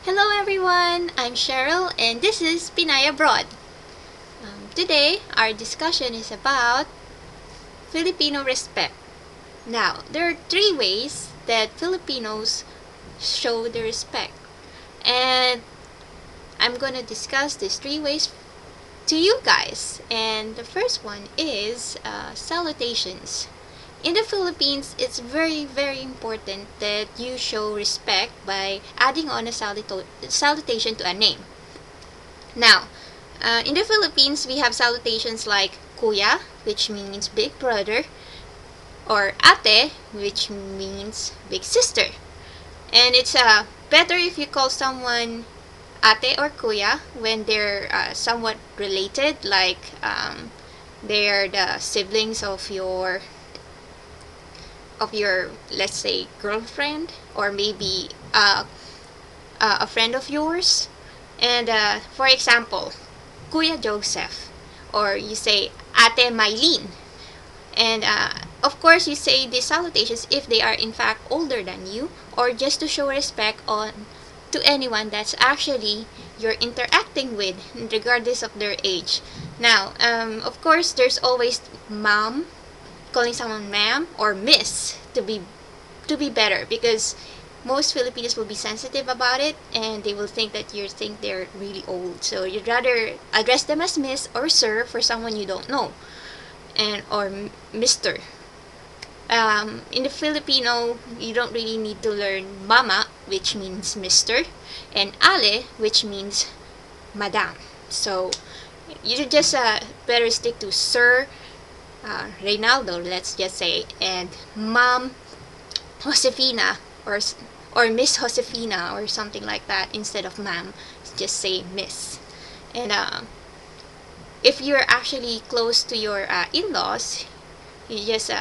Hello everyone, I'm Cheryl and this is Pinay Abroad. Today, our discussion is about Filipino respect. Now, there are three ways that Filipinos show their respect. And I'm gonna discuss these three ways to you guys. And the first one is salutations. In the Philippines, it's very important that you show respect by adding on a salutation to a name. Now, in the Philippines, we have salutations like kuya, which means big brother, or ate, which means big sister. And it's better if you call someone ate or kuya when they're somewhat related, like they're the siblings of your, let's say, girlfriend, or maybe a friend of yours. And for example, Kuya Joseph, or you say Ate Mylene. And of course, you say these salutations if they are in fact older than you, or just to show respect on to anyone that's actually you're interacting with, regardless of their age. Now, of course, there's always mom, calling someone ma'am or miss to be better, because most Filipinos will be sensitive about it and they will think that you think they're really old. So you'd rather address them as miss or sir for someone you don't know, and or mister. In the Filipino, you don't really need to learn mama, which means mister, and ale, which means madam. So you just better stick to sir, Reynaldo, let's just say, and Mom Josefina, or Miss Josefina, or something like that. Instead of ma'am, just say miss. And if you're actually close to your in-laws, you just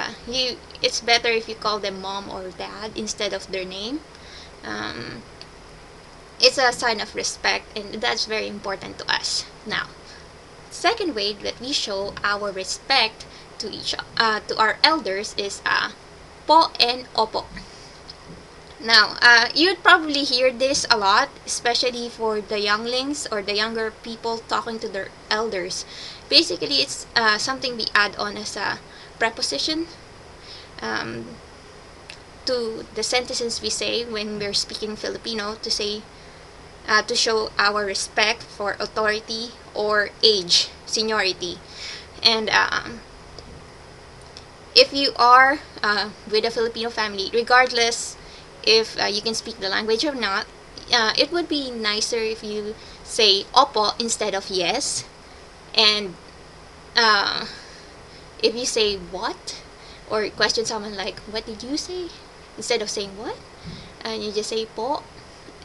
it's better if you call them mom or dad instead of their name. It's a sign of respect, and that's very important to us. Now, second way that we show our respect to our elders is po and opo. Now, you'd probably hear this a lot, especially for the younglings or the younger people talking to their elders. Basically, it's something we add on as a preposition to the sentences we say when we're speaking Filipino, to say to show our respect for authority or age, seniority. And if you are with a Filipino family, regardless if you can speak the language or not, it would be nicer if you say opo instead of yes. And if you say what, or question someone like, what did you say, instead of saying what, and you just say po,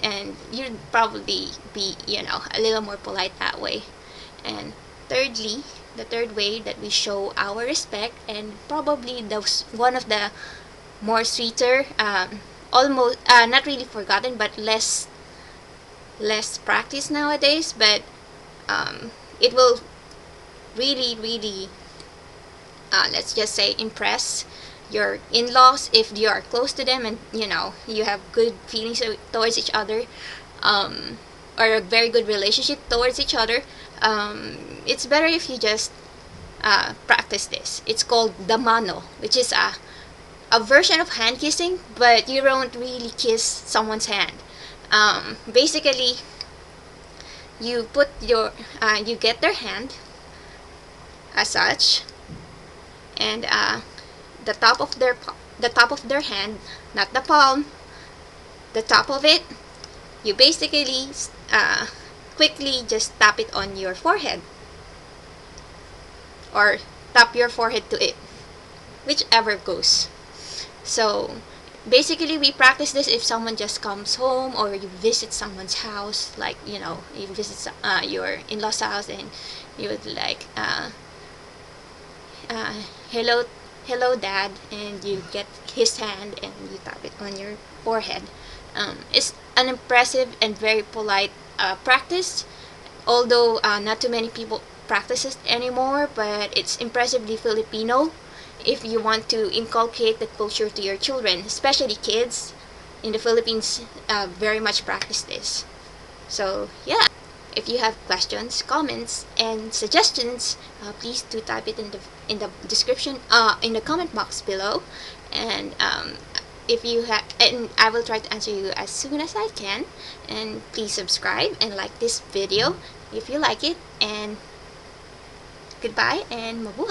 and you'd probably be, a little more polite that way. And thirdly, the third way that we show our respect, and probably one of the more sweeter, almost not really forgotten, but less practiced nowadays, but it will really let's just say impress your in-laws if you are close to them, and you have good feelings towards each other, or a very good relationship towards each other. It's better if you just practice this. It's called the Mano, which is a version of hand kissing, but you don't really kiss someone's hand. Basically, you put you get their hand as such, and the top of their hand, not the palm, the top of it, you basically quickly just tap it on your forehead, or tap your forehead to it, whichever goes. So basically, we practice this if someone just comes home, or you visit someone's house, like you visit your in-laws house, and you would like hello dad, and you get his hand and you tap it on your forehead. It's an impressive and very polite practice, although not too many people practice it anymore, but it's impressively Filipino if you want to inculcate the culture to your children, especially kids in the Philippines. Very much practice this. So yeah, if you have questions, comments, and suggestions, please do type it in the description, in the comment box below, and if you have, and I will try to answer you as soon as I can. And please subscribe and like this video if you like it. And goodbye and mabuhay.